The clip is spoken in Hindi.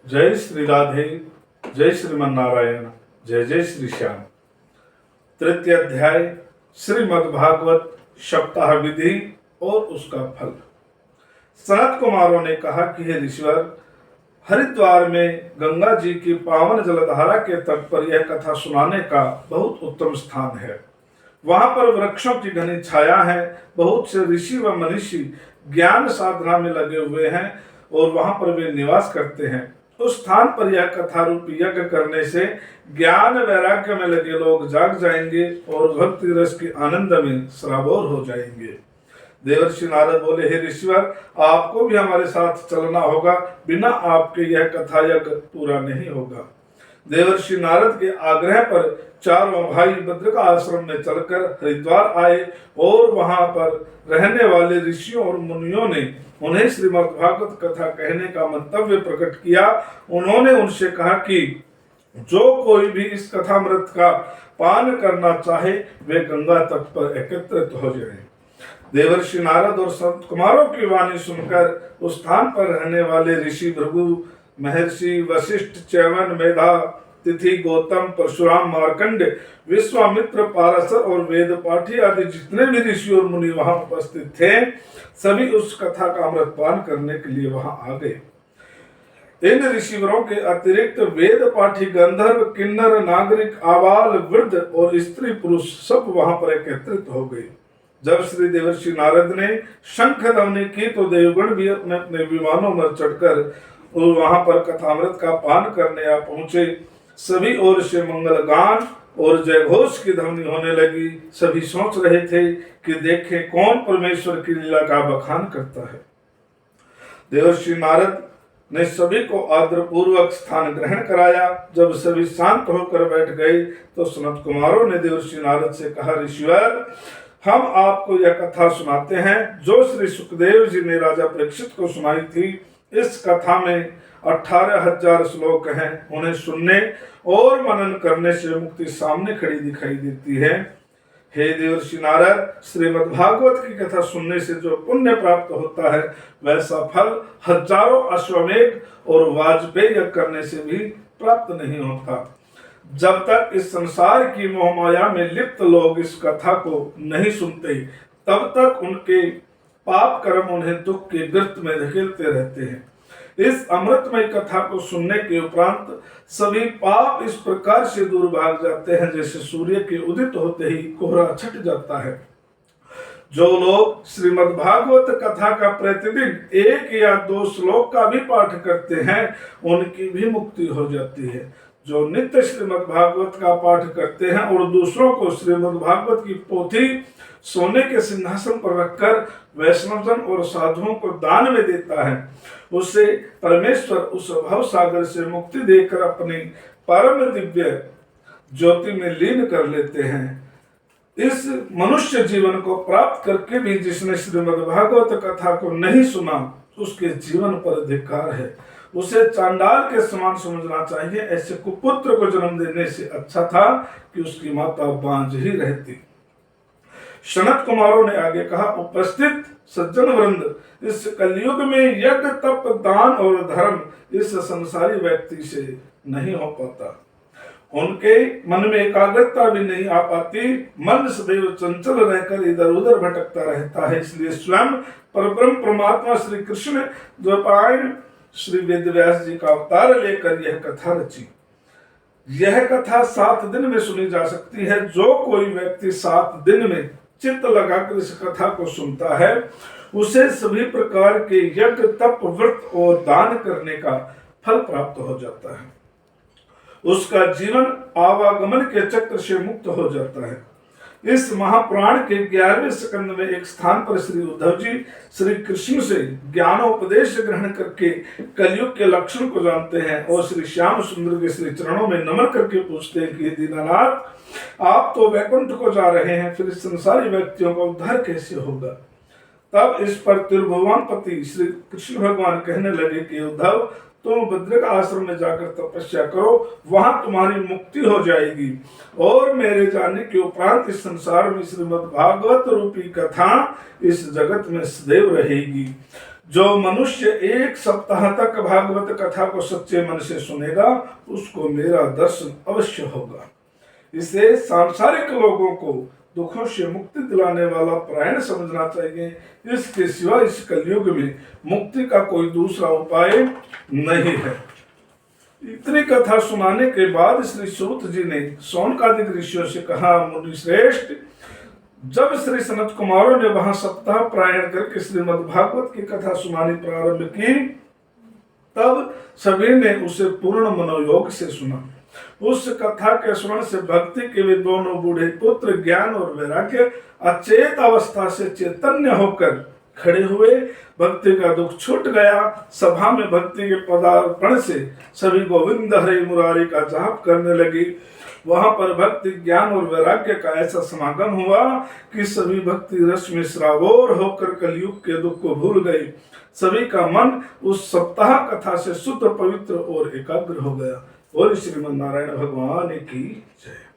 जय श्री राधे, जय श्रीमन नारायण, जय जय श्री श्याम। तृतीय अध्याय श्रीमद् भागवत सप्ताह विधि और उसका फल। सनत कुमारों ने कहा कि हे ऋषिवर, हरिद्वार में गंगा जी की पावन जलधारा के तट पर यह कथा सुनाने का बहुत उत्तम स्थान है। वहां पर वृक्षों की घनी छाया है। बहुत से ऋषि व मनीषी ज्ञान साधना में लगे हुए हैं और वहां पर वे निवास करते हैं। उस स्थान पर यह कथा रूपी यज्ञ करने से ज्ञान वैराग्य में लगे लोग जाग जाएंगे और भक्ति रस के आनंद में सराबोर हो जाएंगे। देवर्षि नारद बोले, हे ऋषिवर, आपको भी हमारे साथ चलना होगा। बिना आपके यह कथा यज्ञ पूरा नहीं होगा। देवर्षि नारद के आग्रह पर चारों भाई बद्रिका आश्रम में चलकर हरिद्वार आए और वहां पर रहने वाले ऋषियों और मुनियों ने उन्हें श्रीमद् भागवत कथा कहने का मंतव्य प्रकट किया। उन्होंने उनसे कहा कि जो कोई भी इस कथामृत का पान करना चाहे वे गंगा तट पर एकत्रित हो जाएं। देवर्षि नारद और संत कुमारों की वाणी सुनकर उस स्थान पर रहने वाले ऋषि भृगु, महर्षि वशिष्ठ, च्यवन, मेधा, तिथि, गौतम, परशुराम, मार्कंड, विश्वामित्र, पारसर और वेद पाठी आदि जितने भी ऋषि और मुनि वहां उपस्थित थे, सभी उस कथा का अमृत पान करने के लिए वहां आ गए। इन ऋषिवरों के अतिरिक्त वेद पाठी, गंधर्व, किन्नर, नागरिक, आबाल, वृद्ध और स्त्री पुरुष सब वहां पर एकत्रित हो गए। जब श्री देवर्षि नारद ने शंख ध्वनि की तो देवगण भी अपने अपने विमानों में चढ़कर वहां पर कथामृत का पान करने आ पहुंचे। सभी ओर से मंगल गान और जयघोष की ध्वनि होने लगी। सभी सोच रहे थे कि देखें कौन परमेश्वर की लीला का बखान करता है। देवर्षि नारद ने सभी को आदर पूर्वक स्थान ग्रहण कराया। जब सभी शांत होकर बैठ गए तो सनत कुमारों ने देवर्षि नारद से कहा, ऋषिवर, हम आपको यह कथा सुनाते हैं जो श्री सुखदेव जी ने राजा परीक्षित को सुनाई थी। इस कथा में 18,000 श्लोक हैं। उन्हें सुनने और मनन करने से मुक्ति सामने खड़ी दिखाई देती है। हे देवर्षि नारद, श्रीमद् भागवत की कथा सुनने से जो पुण्य प्राप्त होता है वैसा फल हजारों अश्वमेध और वाजपेय करने से भी प्राप्त नहीं होता। जब तक इस संसार की मोहमाया में लिप्त लोग इस कथा को नहीं सुनते तब तक उनके पाप कर्म उन्हें दुख के गर्त में धकेलते रहते हैं। इस अमृतमय कथा को सुनने के उपरांत सभी पाप इस प्रकार से दूर भाग जाते हैं जैसे सूर्य के उदित होते ही कोहरा छट जाता है। जो लोग श्रीमद् भागवत कथा का प्रतिदिन 1 या 2 श्लोक का भी पाठ करते हैं उनकी भी मुक्ति हो जाती है। जो नित्य श्रीमद् भागवत का पाठ करते हैं और दूसरों को श्रीमद् भागवत की पोथी सोने के सिंहासन पर रखकर वैष्णवजन और साधुओं को दान में देता है, उसे परमेश्वर उस भव सागर से मुक्ति देकर अपनी परम दिव्य ज्योति में लीन कर लेते हैं। इस मनुष्य जीवन को प्राप्त करके भी जिसने श्रीमद् भागवत कथा को नहीं सुना उसके जीवन पर धिक्कार है। उसे चांडाल के समान समझना चाहिए। ऐसे कुपुत्र को जन्म देने से अच्छा था कि उसकी माता बांझ ही रहती। सनत कुमारों ने आगे कहा, उपस्थित सज्जन वृंद, इस कलयुग में यज्ञ, तप, दान और धर्म इस संसारी व्यक्ति से नहीं हो पाता। उनके मन में एकाग्रता भी नहीं आ पाती। मन सदैव चंचल रहकर इधर उधर भटकता रहता है। इसलिए स्वयं परब्रह्म परमात्मा श्री कृष्ण द्वैपायन श्री वेदव्यास जी का अवतार लेकर यह कथा रची। यह कथा 7 दिन में सुनी जा सकती है। जो कोई व्यक्ति 7 दिन में चित्त लगाकर इस कथा को सुनता है उसे सभी प्रकार के यज्ञ, तप, व्रत और दान करने का फल प्राप्त हो जाता है। उसका जीवन आवागमन के चक्र से मुक्त हो जाता है। इस महापुराण के 11वें स्कंद में एक स्थान पर श्री उद्धव जी श्री कृष्ण से ज्ञानोपदेश ग्रहण करके कलयुग के लक्षण को जानते हैं और श्री श्याम सुंदर के श्री चरणों में नमन करके पूछते हैं कि दीनानाथ, आप तो वैकुंठ को जा रहे हैं, फिर संसारी व्यक्तियों का उद्धार कैसे होगा? तब इस पर त्रिभुवनपति श्री कृष्ण भगवान कहने लगे कि उद्धव, तुम बद्रिका आश्रम में जाकर तपस्या करो, वहां तुम्हारी मुक्ति हो जाएगी और मेरे जाने के उपरांत इस संसार में श्रीमद् भागवत रूपी कथा इस जगत में सदैव रहेगी। जो मनुष्य एक सप्ताह तक भागवत कथा को सच्चे मन से सुनेगा उसको मेरा दर्शन अवश्य होगा। इसे सांसारिक लोगों को दुखों से मुक्ति दिलाने वाला प्रायण समझना चाहिए। इसके सिवा इस कलयुग में मुक्ति का कोई दूसरा उपाय नहीं है। इतनी कथा सुनाने के बाद श्री सूत जी ने शौनकादिक ऋषियों से कहा, मुनि श्रेष्ठ, जब श्री सनत कुमारों ने वहां सप्ताह प्रायण करके श्रीमद् भागवत की कथा सुनानी प्रारंभ की, तब सभी ने उसे पूर्ण मनोयोग से सुना। उस कथा के श्रवण से भक्ति के वे दोनों बूढ़े पुत्र ज्ञान और वैराग्य अचेत अवस्था से चैतन्य होकर खड़े हुए। भक्ति का दुख छूट गया। सभा में भक्ति के पदार्पण से सभी गोविंद हरे मुरारी का जाप करने लगी। वहां पर भक्ति ज्ञान और वैराग्य का ऐसा समागम हुआ कि सभी भक्ति रस में श्रावोर होकर कलयुग के दुख को भूल गए। सभी का मन उस सप्ताह कथा से शुद्ध पवित्र और एकाग्र हो गया। बोल श्रीमन नारायण भगवान की जय।